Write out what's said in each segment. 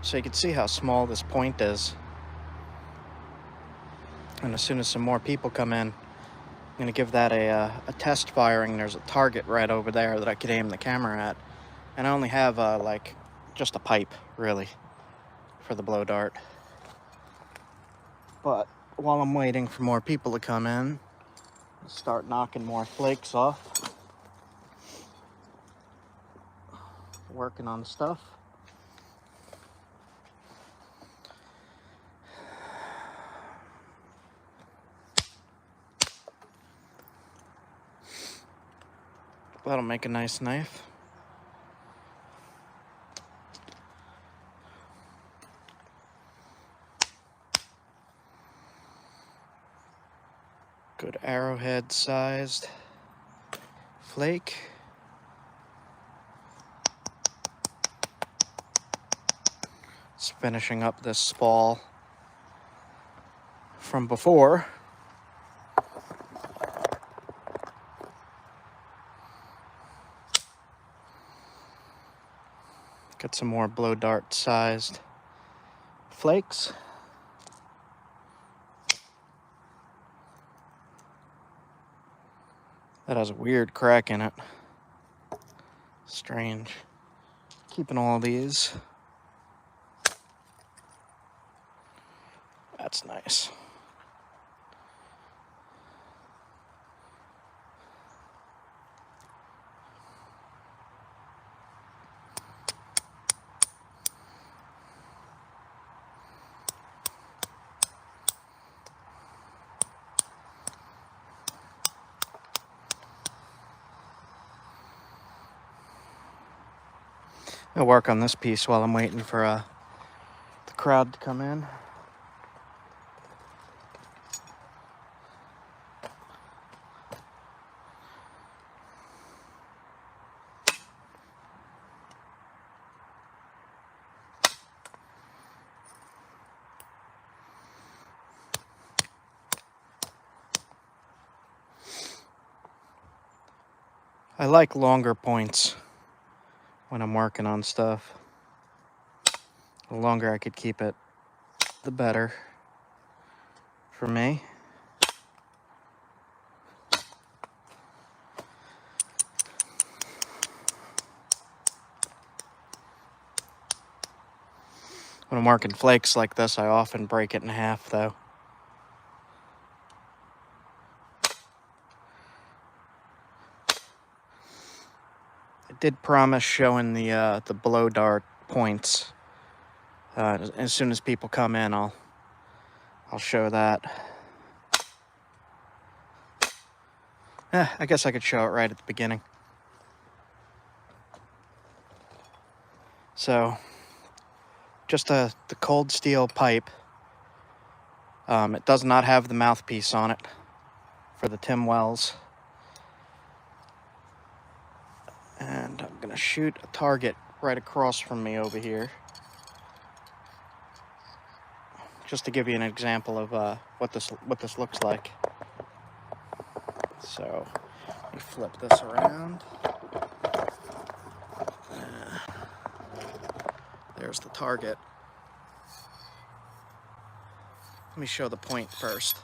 So you can see how small this point is. And as soon as some more people come in, I'm going to give that a test firing. There's a target right over there that I could aim the camera at. And I only have like just a pipe, really, for the blow dart. But while I'm waiting for more people to come in, I'll start knocking more flakes off. Working on stuff. That'll make a nice knife. Good arrowhead sized flake. Just finishing up this spall from before. Get some more blow dart sized flakes. That has a weird crack in it. Strange. Keeping all these. That's nice. I'll work on this piece while I'm waiting for the crowd to come in. I like longer points when I'm working on stuff. The longer I could keep it, the better for me. When I'm working flakes like this, I often break it in half, though. I did promise showing the blow dart points. As soon as people come in, I'll show that. I guess I could show it right at the beginning. So, just the cold steel pipe. It does not have the mouthpiece on it for the Tim Wells. And I'm gonna shoot a target right across from me over here. Just to give you an example of what this looks like. So, let me flip this around. There's the target. Let me show the point first.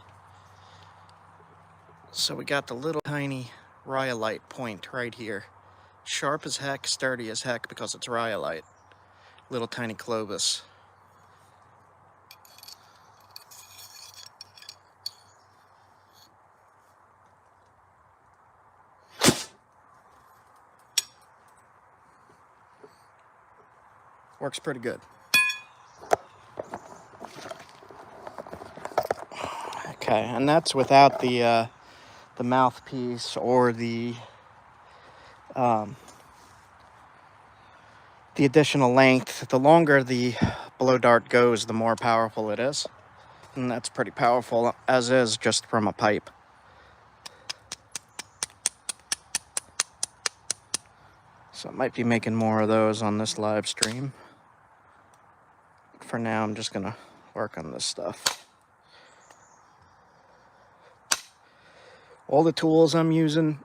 So we got the little tiny rhyolite point right here. Sharp as heck, sturdy as heck because it's rhyolite. Little tiny Clovis. Works pretty good. Okay, and that's without the mouthpiece or the additional length. The longer the blow dart goes, the more powerful it is. And that's pretty powerful as is, just from a pipe. So I might be making more of those on this live stream. For now, I'm just gonna work on this stuff. All the tools I'm using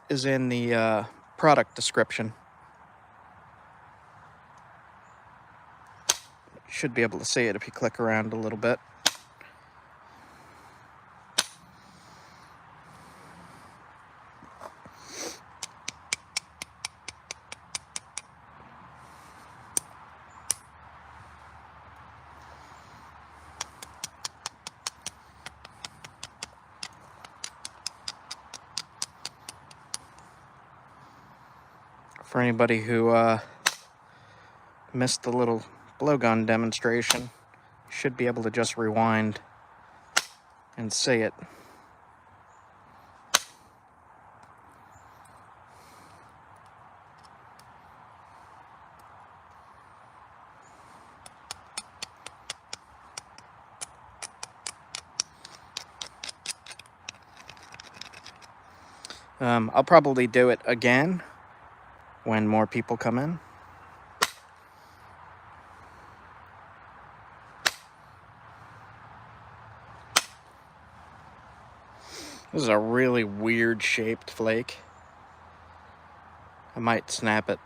is in the product description. Should be able to see it if you click around a little bit. For anybody who missed the little blowgun demonstration, you should be able to just rewind and see it. I'll probably do it again when more people come in. This is a really weird shaped flake. I might snap it.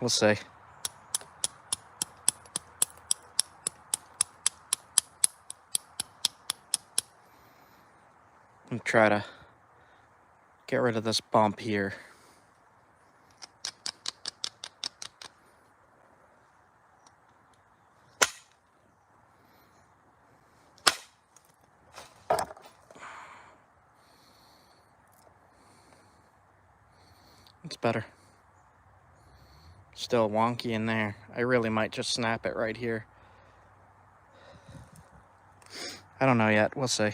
We'll see. And try to get rid of this bump here. It's better. Still wonky in there. I really might just snap it right here. I don't know yet. We'll see.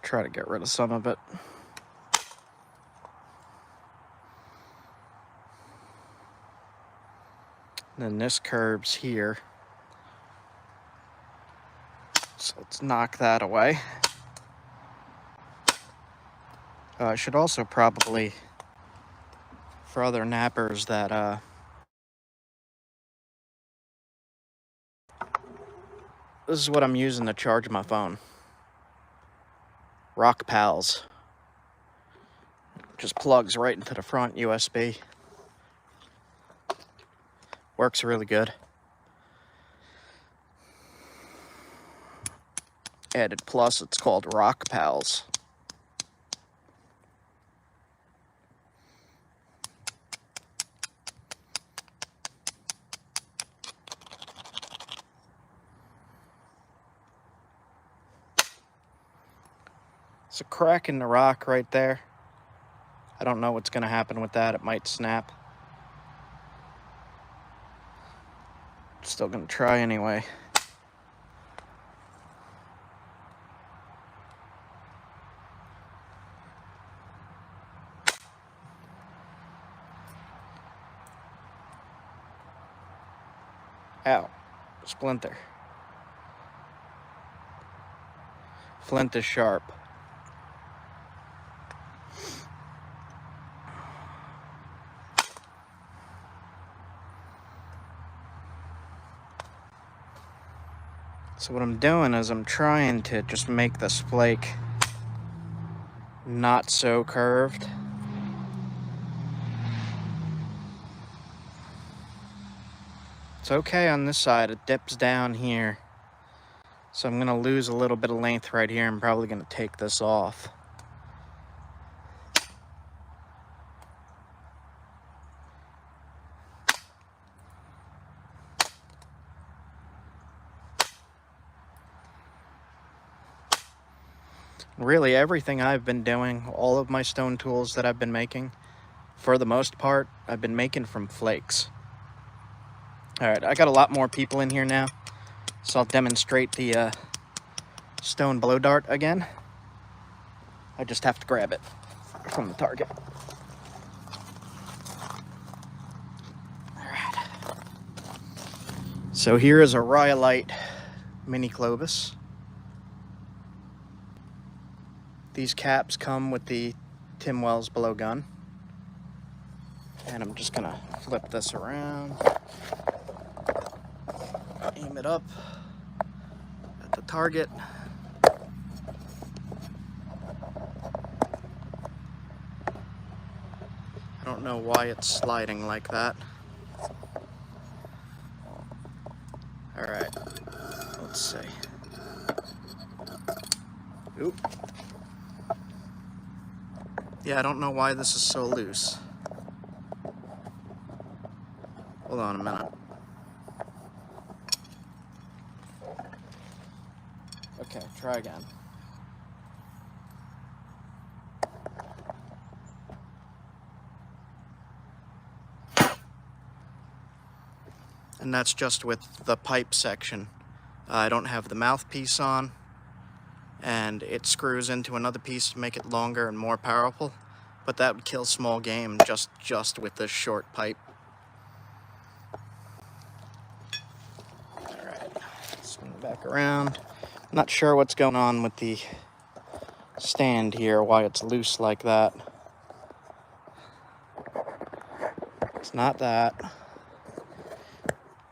Try to get rid of some of it. Then this curves here. So let's knock that away. I should also probably, for other nappers that this is what I'm using to charge my phone. Rock Pals. Just plugs right into the front USB. Works really good. Added plus, it's called Rock Pals. It's a crack in the rock right there. I don't know what's going to happen with that. It might snap. Still going to try anyway. Ow. Splinter. Flint is sharp. So what I'm doing is I'm trying to just make this flake not so curved. It's okay on this side, it dips down here. So I'm gonna lose a little bit of length right here. I'm probably gonna take this off. Really, everything I've been doing, all of my stone tools that I've been making, for the most part, I've been making from flakes. Alright, I got a lot more people in here now, so I'll demonstrate the stone blow dart again. I just have to grab it from the target. Alright. So here is a Rhyolite mini Clovis. These caps come with the Tim Wells blowgun. And I'm just gonna flip this around, aim it up at the target. I don't know why it's sliding like that. All right, let's see. Oop. Yeah, I don't know why this is so loose. Hold on a minute. Okay, try again. And that's just with the pipe section. I don't have the mouthpiece on, and it screws into another piece to make it longer and more powerful, but that would kill small game just with this short pipe. All right, swing it back around. I'm not sure what's going on with the stand here, why it's loose like that. It's not that.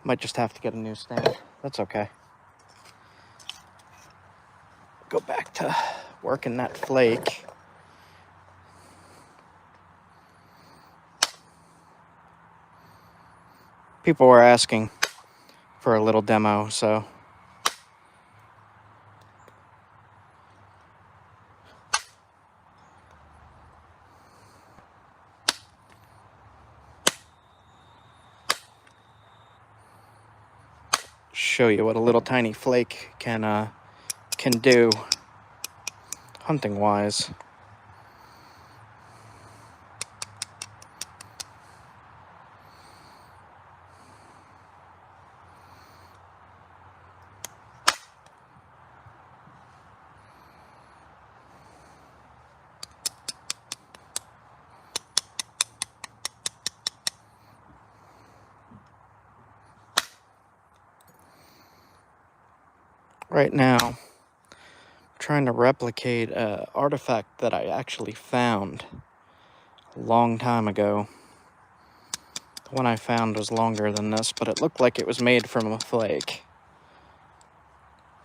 Might just have to get a new stand. That's okay. Go back to working that flake. People were asking for a little demo, so show you what a little tiny flake can do hunting wise. Right now, I'm trying to replicate an artifact that I actually found a long time ago. The one I found was longer than this, but it looked like it was made from a flake.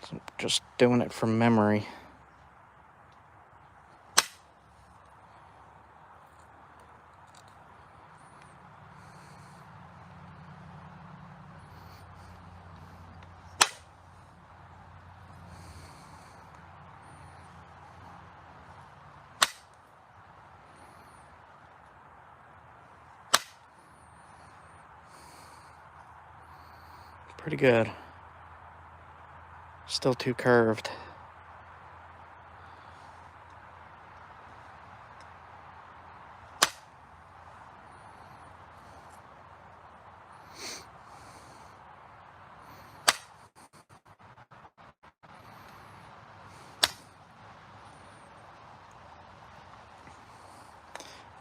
So I'm just doing it from memory. Pretty good. Still too curved.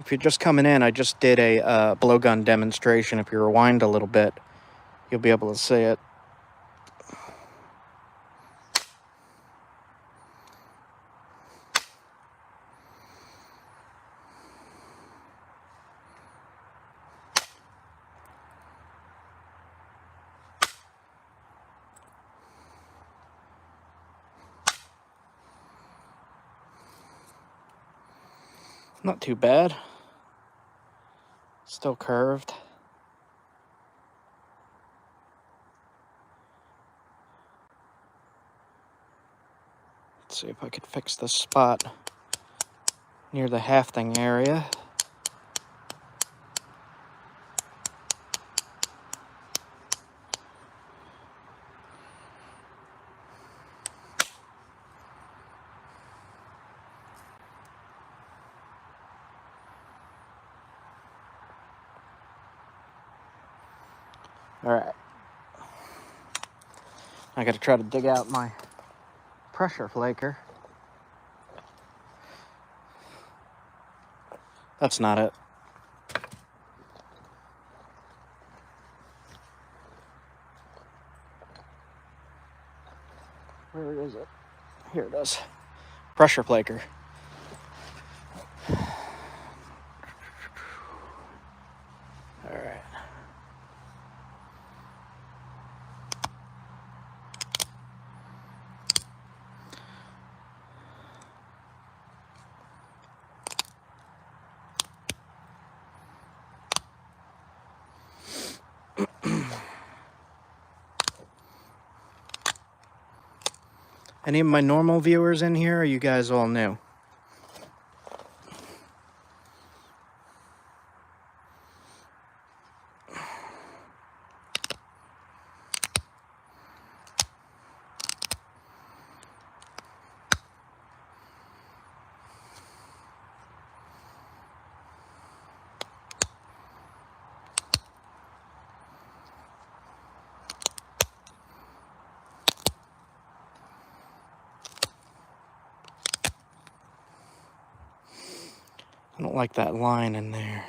If you're just coming in, I just did a blowgun demonstration. If you rewind a little bit, you'll be able to see it. Not too bad. Still curved. Let's see if I could fix this spot near the hafting area. All right. I got to try to dig out my pressure flaker. That's not it. Where is it? Here it is. Pressure flaker. Any of my normal viewers in here, or are you guys all new? I don't like that line in there.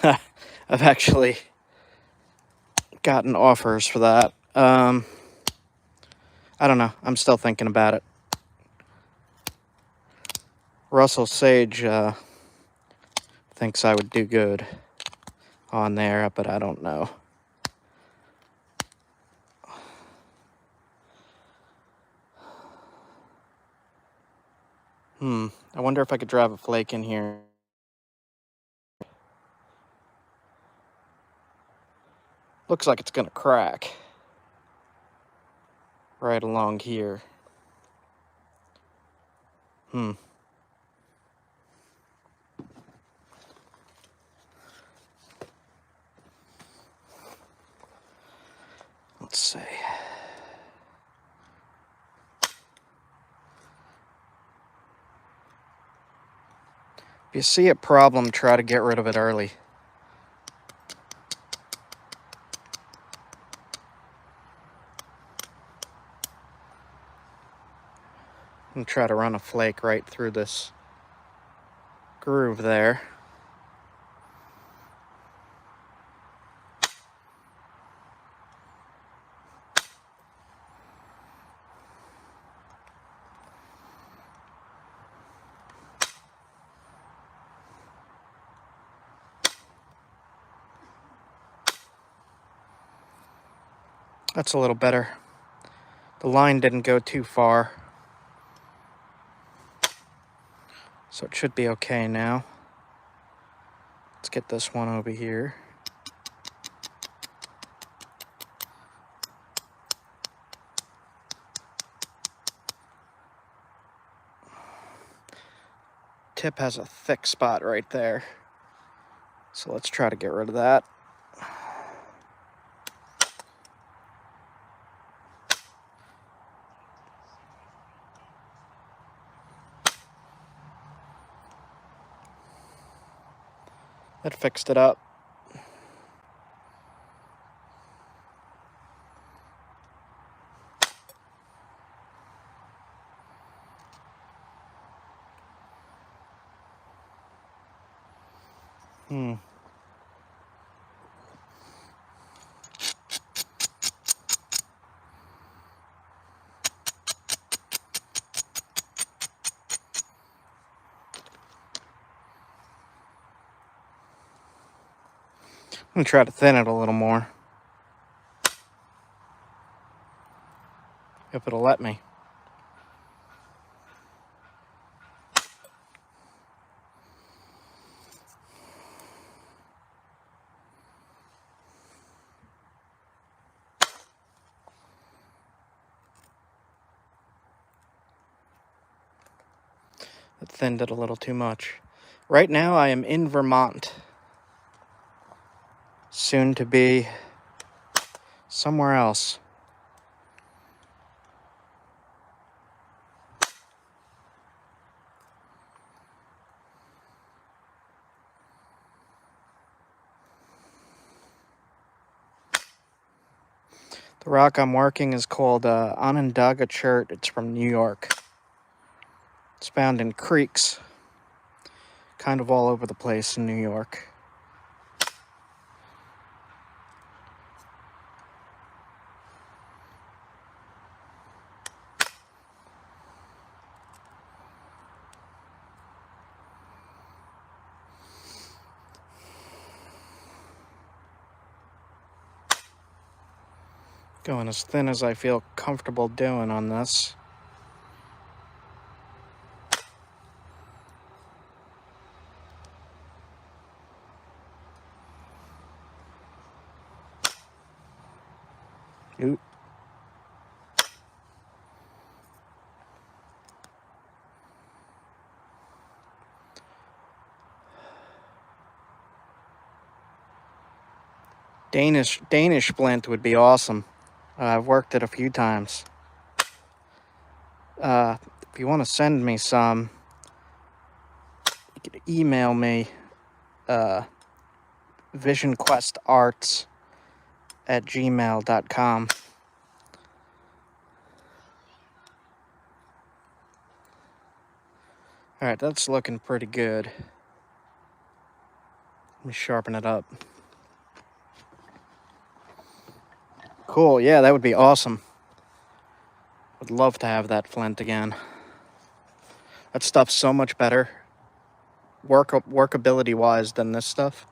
I've actually gotten offers for that. I don't know. I'm still thinking about it. Russell Sage thinks I would do good on there, but I don't know. I wonder if I could drive a flake in here. Looks like it's gonna crack right along here. Let's see. If you see a problem, try to get rid of it early. And try to run a flake right through this groove there. That's a little better. The line didn't go too far, so it should be okay now. Let's get this one over here. Tip has a thick spot right there, so let's try to get rid of that. That fixed it up. I'm gonna try to thin it a little more, if it'll let me. It thinned it a little too much. Right now I am in Vermont. Soon to be somewhere else. The rock I'm working is called Onondaga Chert. It's from New York. It's found in creeks, kind of all over the place in New York. Going as thin as I feel comfortable doing on this. Danish flint would be awesome. I've worked it a few times. If you want to send me some, you could email me visionquestarts@gmail.com. Alright, that's looking pretty good. Let me sharpen it up. Cool, yeah, that would be awesome. Would love to have that flint again. That stuff's so much better workability wise than this stuff.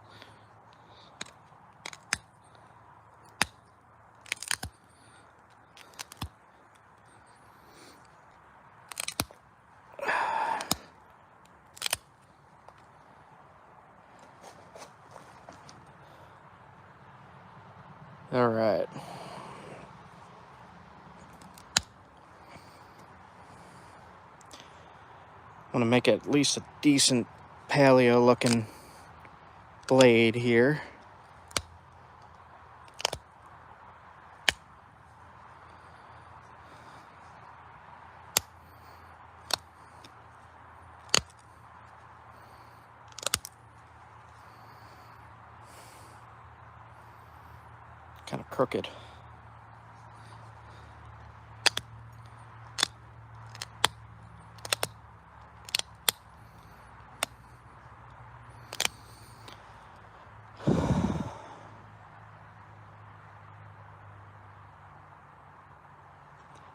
All right. Want to make it at least a decent paleo looking blade here. Kind of crooked.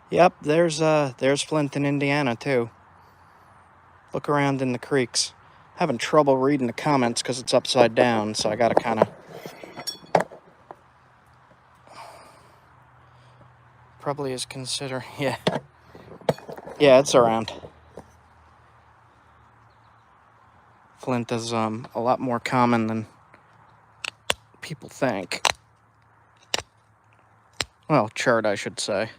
Yep, there's flint in Indiana too. Look around in the creeks. Having trouble reading the comments because it's upside down, so I gotta kind of probably is consider. Yeah, it's around. Flint is a lot more common than people think. Well, Chert, I should say.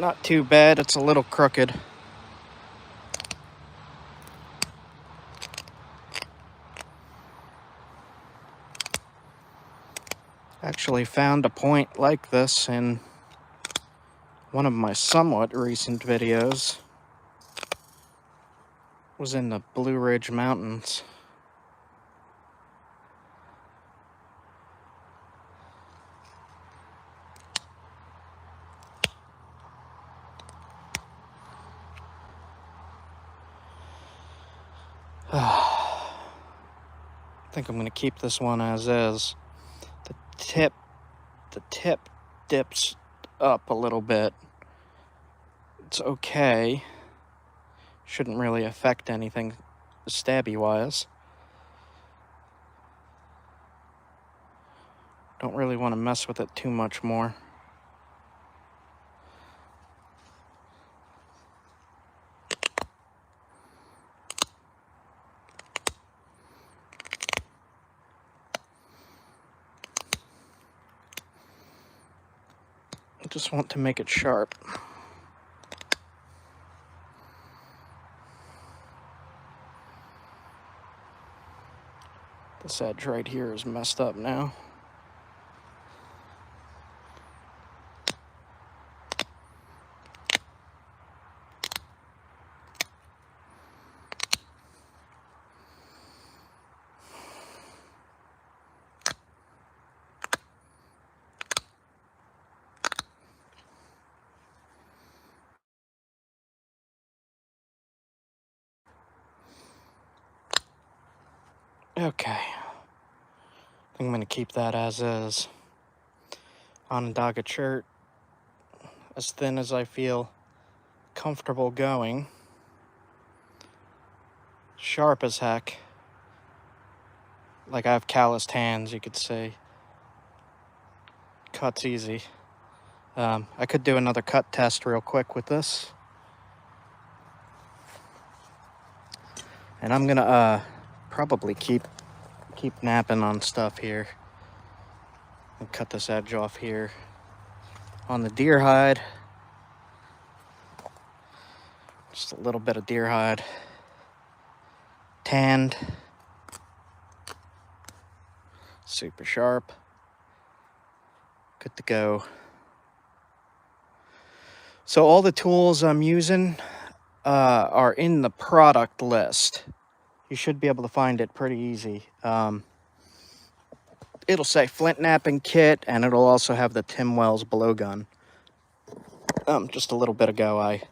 Not too bad, it's a little crooked. Actually found a point like this in one of my somewhat recent videos. It was in the Blue Ridge Mountains. I think I'm going to keep this one as is. The tip dips up a little bit. It's okay. Shouldn't really affect anything stabby wise. Don't really want to mess with it too much more. I just want to make it sharp. This edge right here is messed up now. Okay. I think I'm going to keep that as is. Onondaga Chert, as thin as I feel comfortable going. Sharp as heck. Like I have calloused hands, you could say. Cuts easy. I could do another cut test real quick with this. And I'm gonna probably keep napping on stuff here. And cut this edge off here on the deer hide. Just a little bit of deer hide. Tanned. Super sharp. Good to go. So all the tools I'm using are in the product list. You should be able to find it pretty easy. It'll say flint knapping kit, and it'll also have the Tim Wells blowgun. Just a little bit ago, I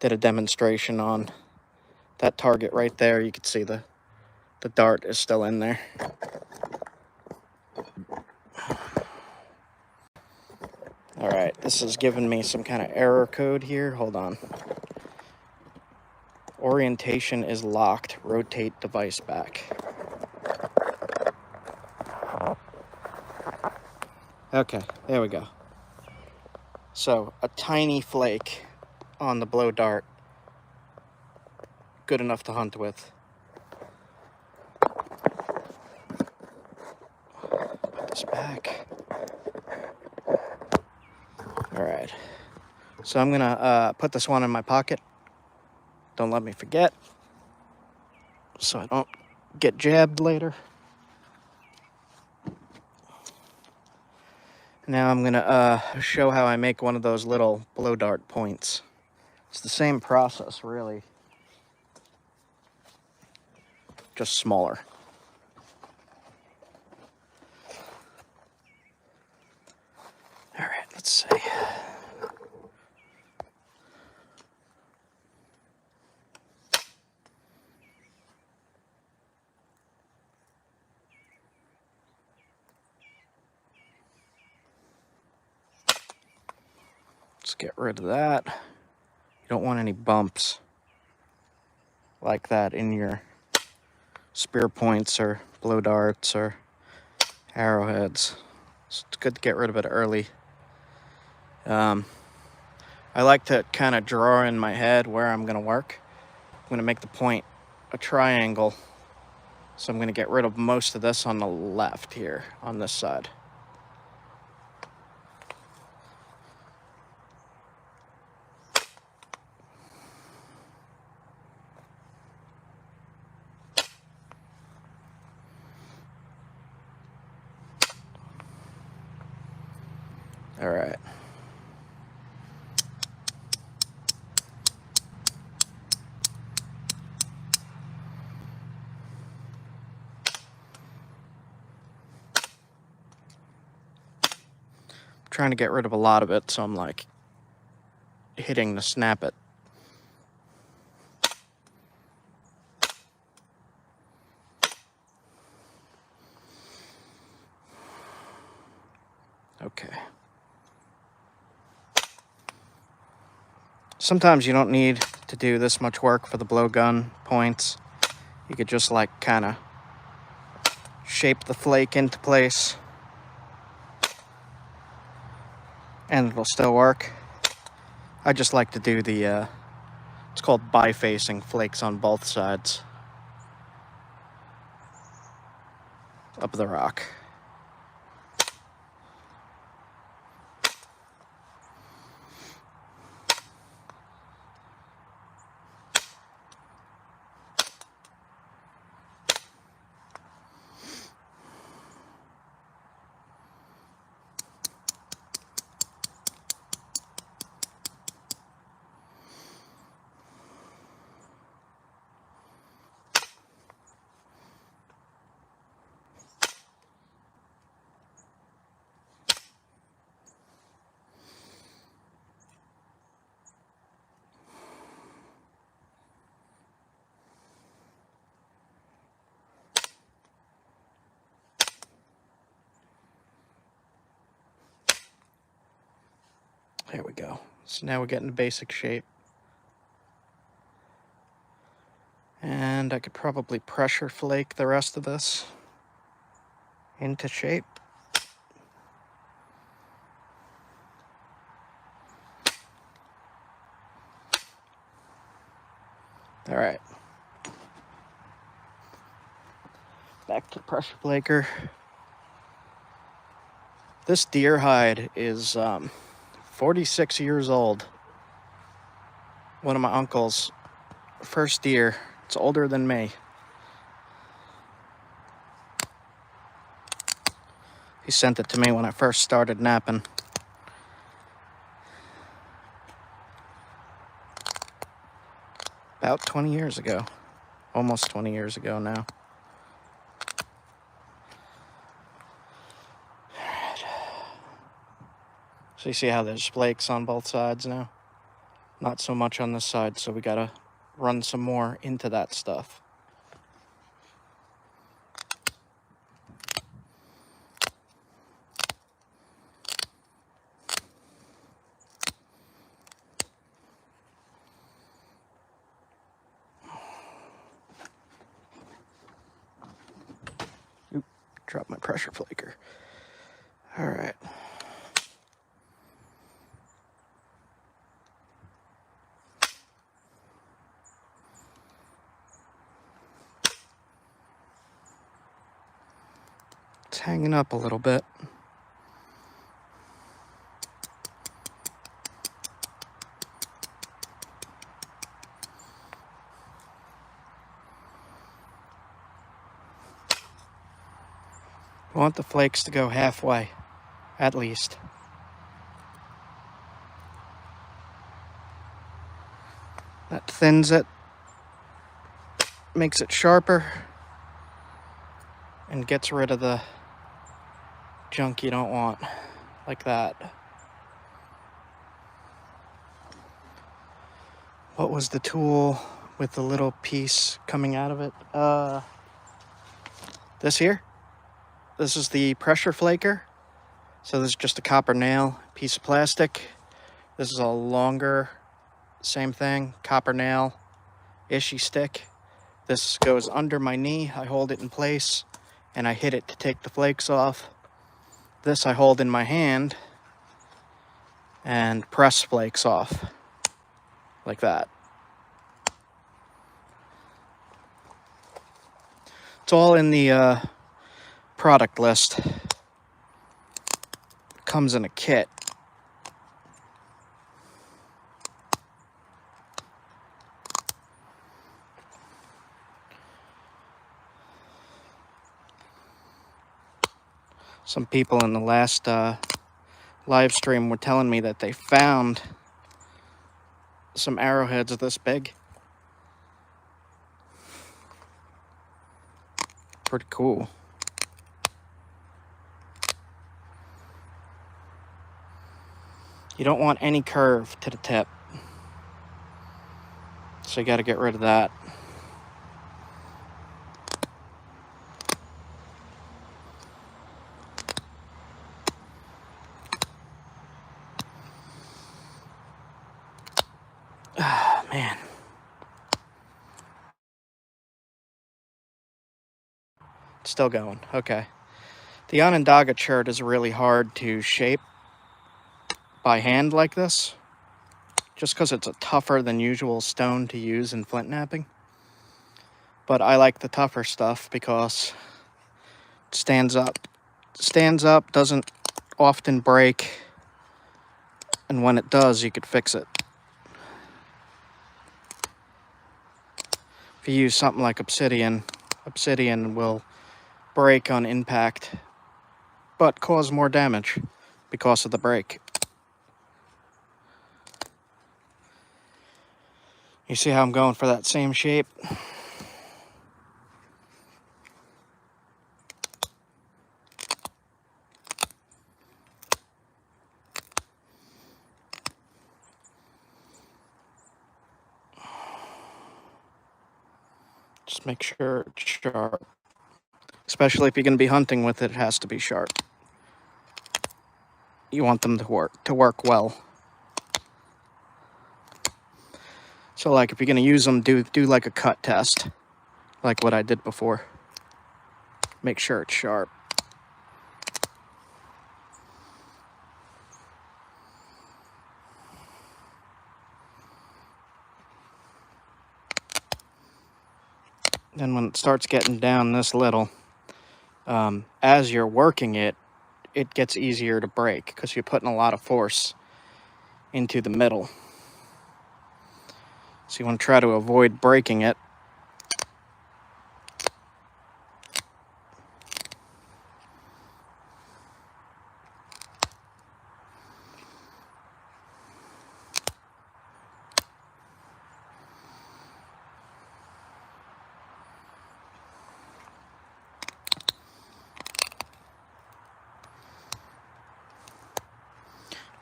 did a demonstration on that target right there. You can see the dart is still in there. All right, this is giving me some kind of error code here. Hold on. Orientation is locked. Rotate device back. Okay, there we go. So, a tiny flake on the blow dart. Good enough to hunt with. Put this back. All right. So I'm gonna put this one in my pocket. Don't let me forget, so I don't get jabbed later. Now I'm gonna show how I make one of those little blow dart points. It's the same process, really, just smaller. All right, let's see. Let's get rid of that. You don't want any bumps like that in your spear points or blow darts or arrowheads. So it's good to get rid of it early. I like to kind of draw in my head where I'm going to work. I'm going to make the point a triangle. So I'm going to get rid of most of this on the left here, on this side. All right. Trying to get rid of a lot of it, so I'm like hitting to snap it. Okay. Sometimes you don't need to do this much work for the blowgun points. You could just like kind of shape the flake into place and it'll still work. I just like to do the, it's called bifacing flakes on both sides of the rock. There we go. So now we're getting the basic shape. And I could probably pressure flake the rest of this into shape. All right. Back to the pressure flaker. This deer hide is 46 years old. One of my uncle's first deer. It's older than me. He sent it to me when I first started napping. About 20 years ago. Almost 20 years ago now. Alright. So you see how there's flakes on both sides now? Not so much on this side, so we gotta run some more into that stuff. Oop, dropped my pressure flaker. All right. It's hanging up a little bit. I want the flakes to go halfway, at least. That thins it, makes it sharper, and gets rid of the junk you don't want, like that. What was the tool with the little piece coming out of it? This here. This is the pressure flaker. So this is just a copper nail, piece of plastic. This is a longer, same thing, copper nail, ishy stick. This goes under my knee. I hold it in place and I hit it to take the flakes off. This I hold in my hand and press flakes off, like that. It's all in the product list. Comes in a kit. Some people in the last live stream were telling me that they found some arrowheads this big. Pretty cool. You don't want any curve to the tip, so you got to get rid of that. Ah, man. It's still going. Okay. The Onondaga chert is really hard to shape by hand like this, just because it's a tougher than usual stone to use in flint knapping. But I like the tougher stuff because it stands up. Stands up, doesn't often break, and when it does, you could fix it. If you use something like obsidian, obsidian will break on impact, but cause more damage because of the break. You see how I'm going for that same shape? Just make sure it's sharp. Especially if you're going to be hunting with it, it has to be sharp. You want them to work well. So like if you're gonna use them, do like a cut test, like what I did before. Make sure it's sharp. Then when it starts getting down this little, as you're working it, it gets easier to break because you're putting a lot of force into the middle. So you want to try to avoid breaking it.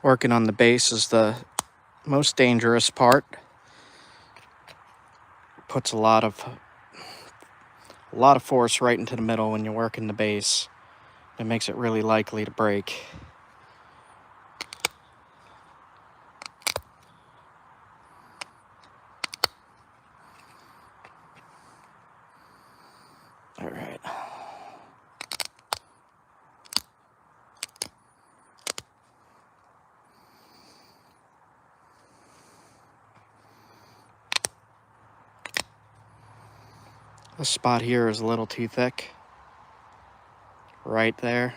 Working on the base is the most dangerous part. Puts a lot of force right into the middle when you're working the base. It makes it really likely to break. All right. This spot here is a little too thick. Right there.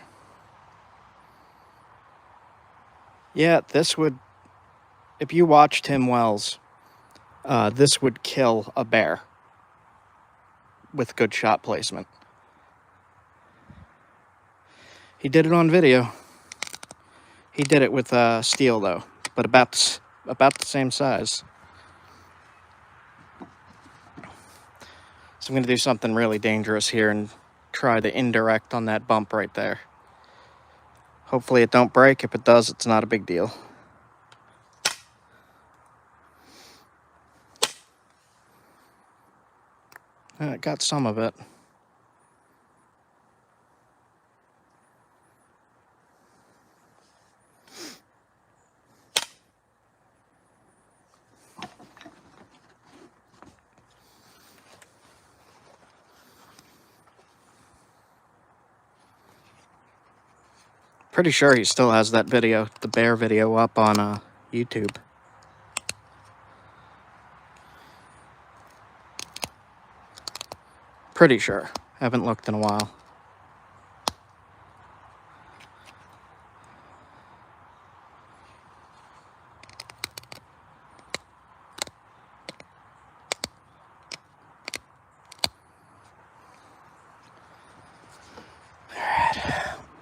Yeah, this would, if you watch Tim Wells, this would kill a bear with good shot placement. He did it on video. He did it with steel though, but about the same size. So I'm going to do something really dangerous here and try the indirect on that bump right there. Hopefully it don't break. If it does, it's not a big deal. I got some of it. Pretty sure he still has that video, the bear video, up on YouTube. Pretty sure. Haven't looked in a while.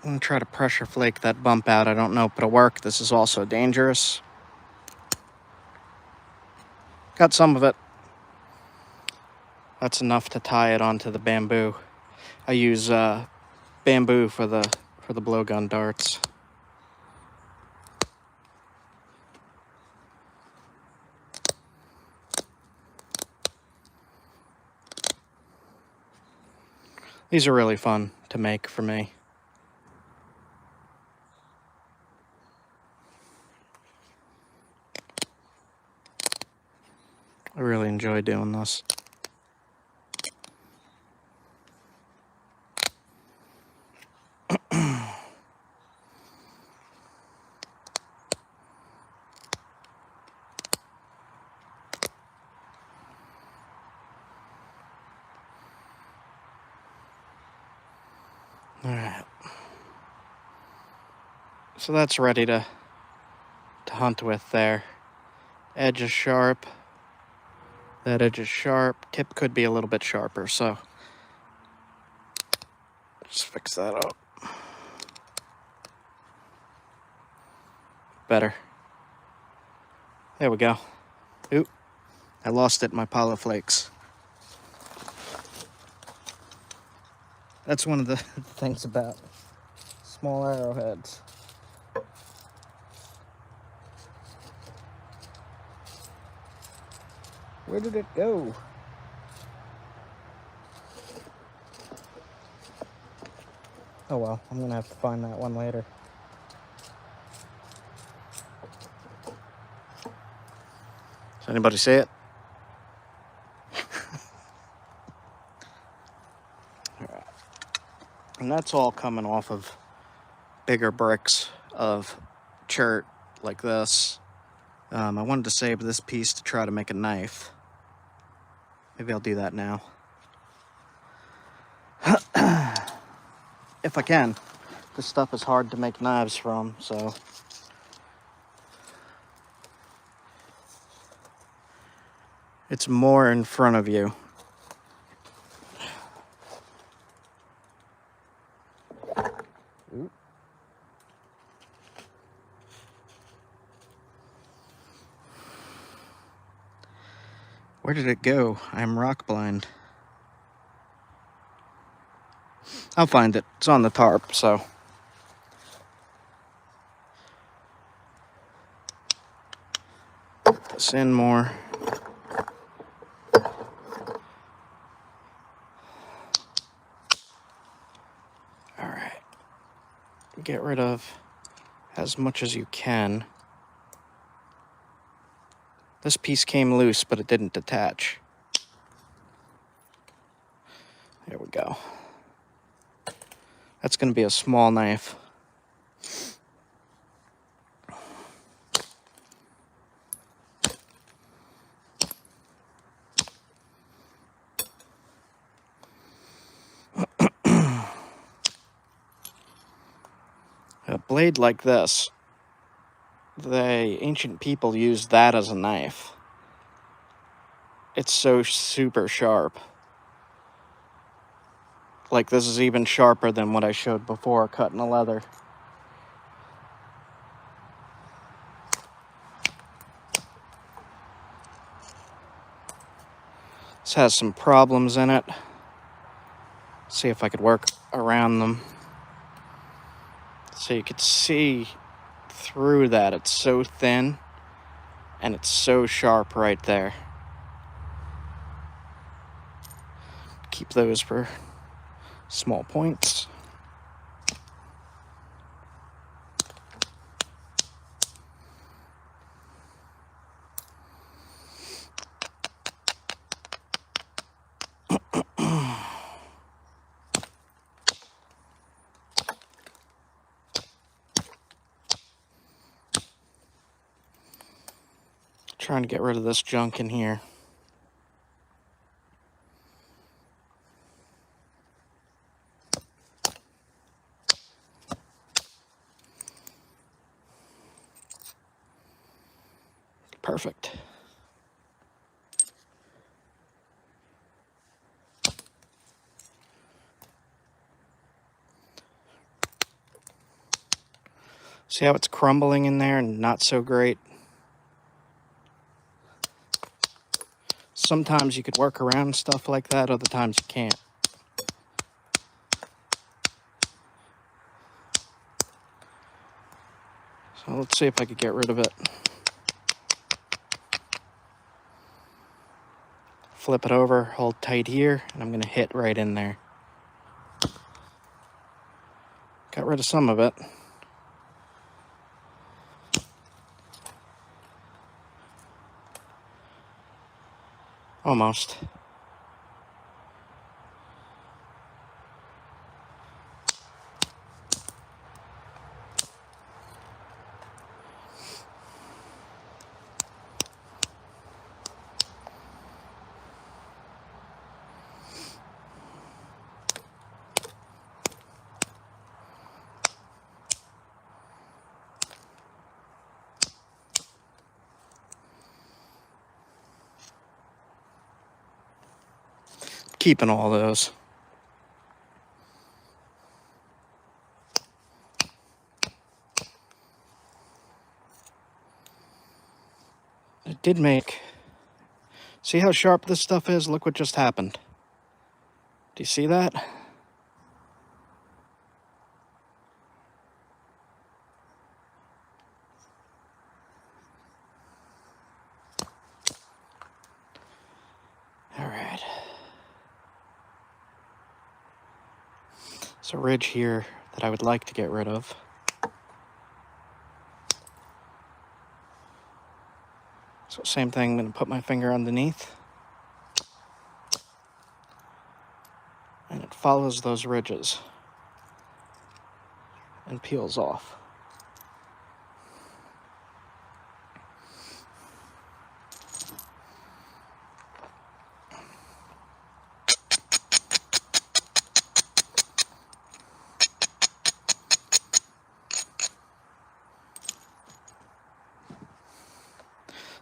I'm gonna try to pressure flake that bump out. I don't know if it'll work. This is also dangerous. Got some of it. That's enough to tie it onto the bamboo. I use bamboo for the blowgun darts. These are really fun to make for me. I really enjoy doing this. All right. So that's ready to hunt with there. Edge is sharp. That edge is sharp. Tip could be a little bit sharper, so just fix that up. Better. There we go. Oop. I lost it in my pile of flakes. That's one of the things about small arrowheads. Where did it go? Oh well, I'm gonna have to find that one later. Does anybody see it? And that's all coming off of bigger bricks of chert like this. I wanted to save this piece to try to make a knife. Maybe I'll do that now. If I can. This stuff is hard to make knives from, so. It's more in front of you. Where did it go? I'm rock blind. I'll find it. It's on the tarp, so. Put this in more. Alright. Get rid of as much as you can. This piece came loose, but it didn't detach. There we go. That's going to be a small knife. A blade like this, the ancient people used that as a knife. It's so super sharp. Like, this is even sharper than what I showed before, cutting the leather. This has some problems in it. See if I could work around them. So you could see through that. It's so thin and it's so sharp right there. Keep those for small points. Trying to get rid of this junk in here. Perfect. See how it's crumbling in there and not so great? Sometimes you could work around stuff like that, other times you can't. So let's see if I could get rid of it. Flip it over, hold tight here, and I'm going to hit right in there. Got rid of some of it. Almost. Keeping all those. It did make... See how sharp this stuff is? Look what just happened. Do you see that? All right. There's a ridge here that I would like to get rid of. So same thing, I'm going to put my finger underneath. And it follows those ridges. and peels off.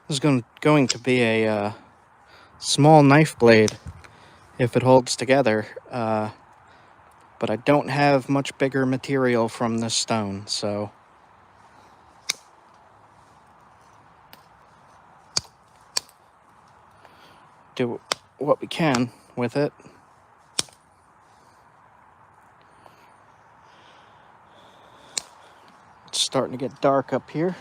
This is going to be a small knife blade if it holds together, but I don't have much bigger material from this stone, so do what we can with it. It's starting to get dark up here.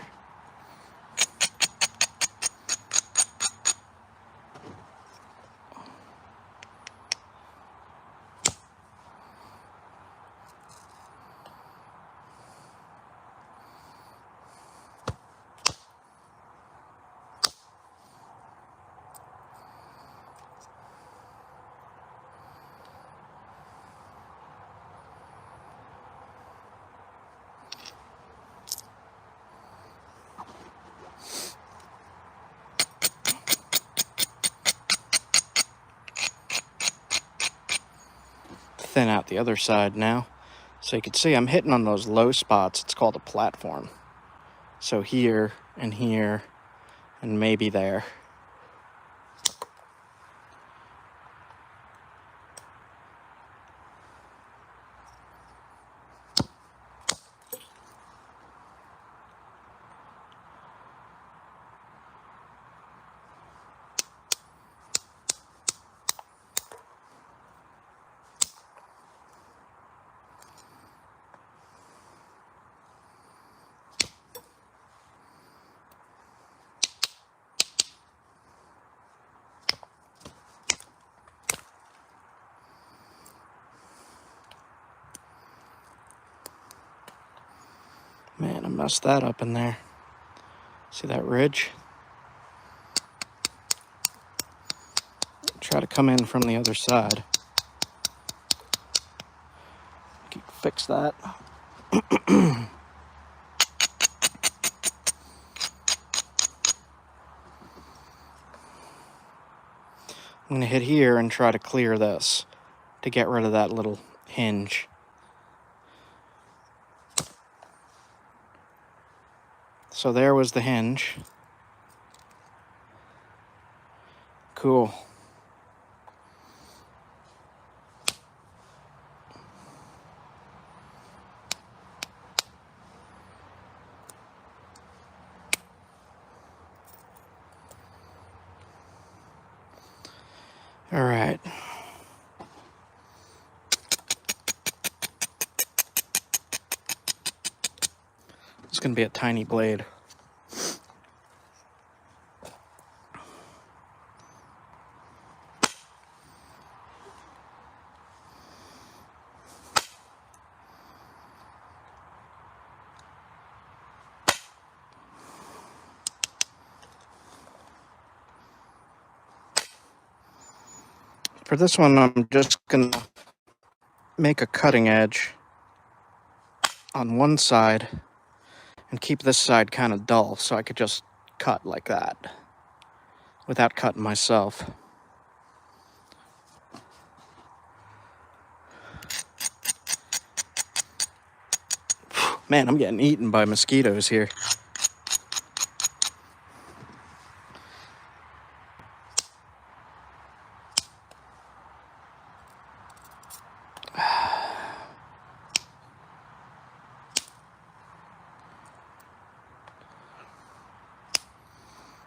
Thin out the other side now. So you can see I'm hitting on those low spots. It's called a platform. So here and here and maybe there. Man, I messed that up in there. See that ridge? Try to come in from the other side. Fix that. I'm going to hit here and try to clear this to get rid of that little hinge. So there was the hinge. Cool. All right. It's going to be a tiny blade. For this one, I'm just going to make a cutting edge on one side and keep this side kind of dull so I could just cut like that without cutting myself. Man, I'm getting eaten by mosquitoes here.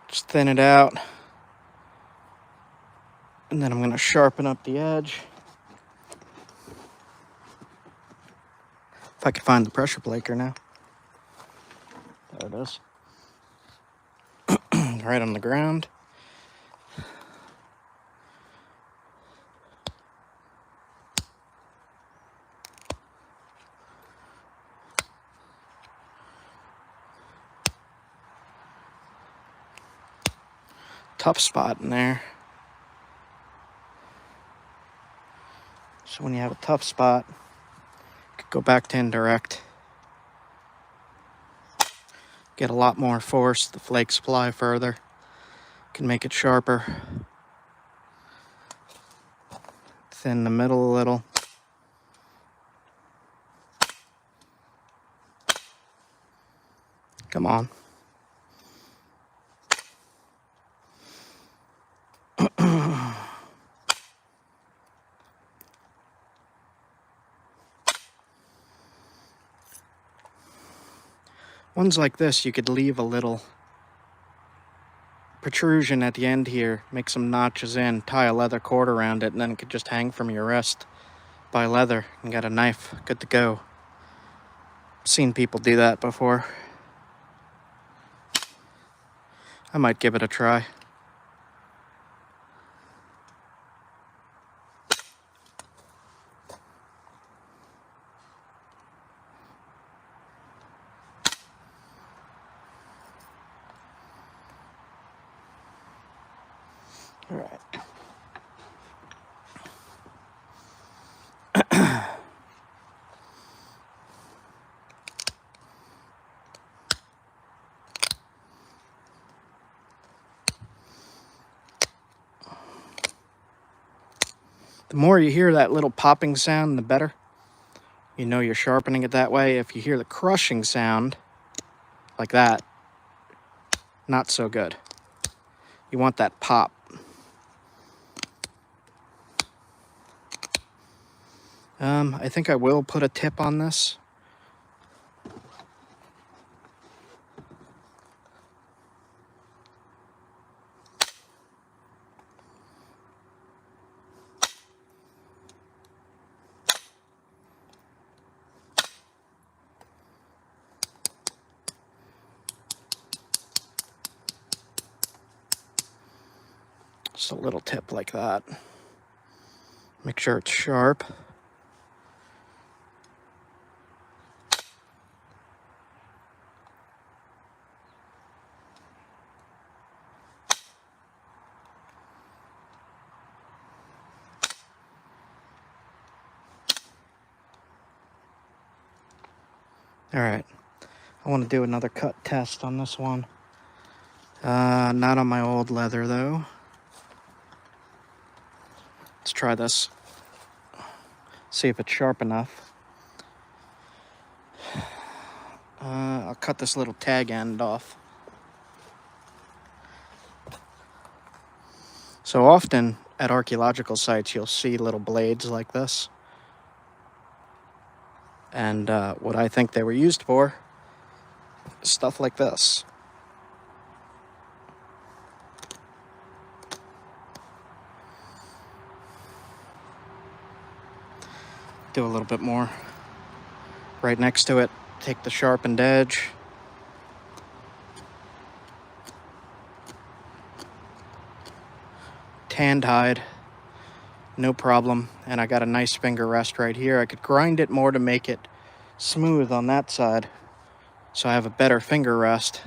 Just thin it out. And then I'm going to sharpen up the edge. If I can find the pressure plaker now. There it is. Right on the ground. Tough spot in there. So when you have a tough spot, you could go back to indirect. get a lot more force. The flakes fly further. Can make it sharper. Thin the middle a little. Come on. Ones like this, you could leave a little protrusion at the end here, make some notches in, tie a leather cord around it, and then it could just hang from your wrist by leather and got a knife good to go. Seen people do that before. I might give it a try. All right. The more you hear that little popping sound, the better. You know you're sharpening it that way. If you hear the crushing sound, like that, not so good. You want that pop. I think I will put a tip on this. Just a little tip like that. Make sure it's sharp. All right, I want to do another cut test on this one. Not on my old leather though. Let's try this. See if it's sharp enough. I'll cut this little tag end off. So often at archaeological sites, you'll see little blades like this. And what I think they were used for is stuff like this. Do a little bit more right next to it. Take the sharpened edge. Tanned hide. No problem. And I got a nice finger rest right here. I could grind it more to make it smooth on that side, so I have a better finger rest.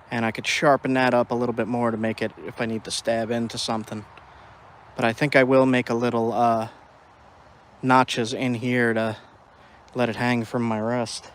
And I could sharpen that up a little bit more to make it if I need to stab into something. But I think I will make a little notches in here to let it hang from my wrist.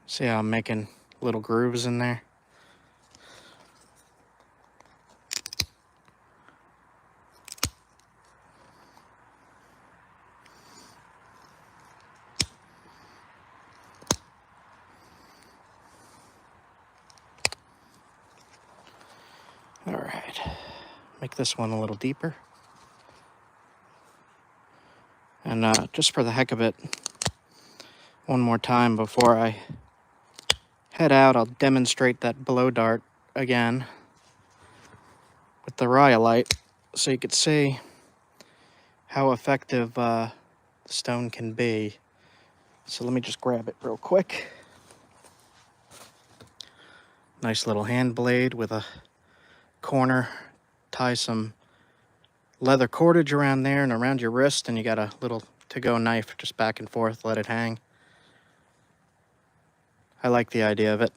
See how I'm making little grooves in there? All right, make this one a little deeper. And just for the heck of it, one more time before I head out, I'll demonstrate that blow dart again with the rhyolite so you could see how effective the stone can be. So let me just grab it real quick. Nice little hand blade with a corner. Tie some leather cordage around there and around your wrist, and you got a little to-go knife, just back and forth, let it hang. I like the idea of it.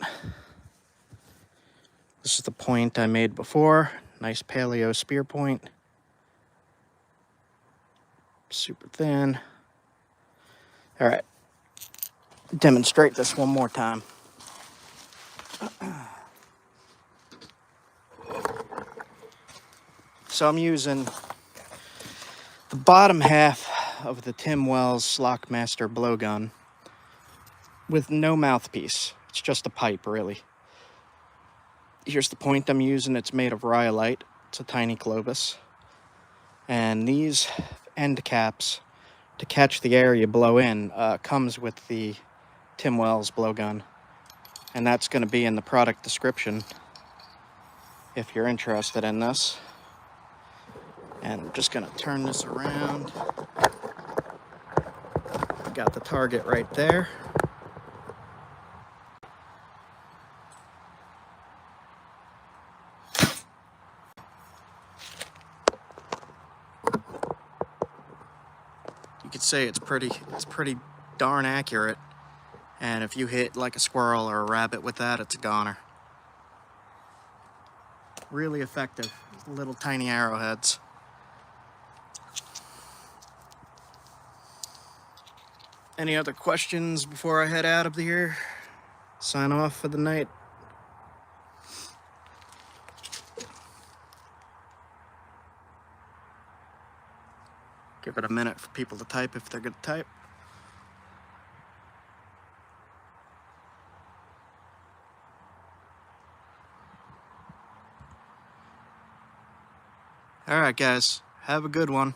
This is the point I made before. Nice paleo spear point. Super thin. All right, demonstrate this one more time. So I'm using the bottom half of the Tim Wells Slockmaster blowgun with no mouthpiece. It's just a pipe, really. Here's the point I'm using. It's made of rhyolite. It's a tiny Clovis. And these end caps to catch the air you blow in comes with the Tim Wells blowgun. And that's going to be in the product description if you're interested in this. And I'm just going to turn this around. Got the target right there. You could say it's pretty darn accurate. And if you hit like a squirrel or a rabbit with that, it's a goner. Really effective. Little tiny arrowheads. Any other questions before I head out of here? Sign off for the night. Give it a minute for people to type if they're good to type. Alright guys, have a good one.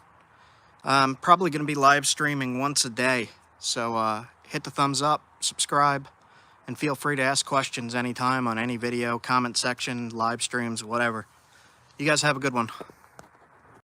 I'm probably going to be live streaming once a day, so hit the thumbs up, subscribe, and feel free to ask questions anytime on any video, comment section, live streams, whatever. You guys have a good one.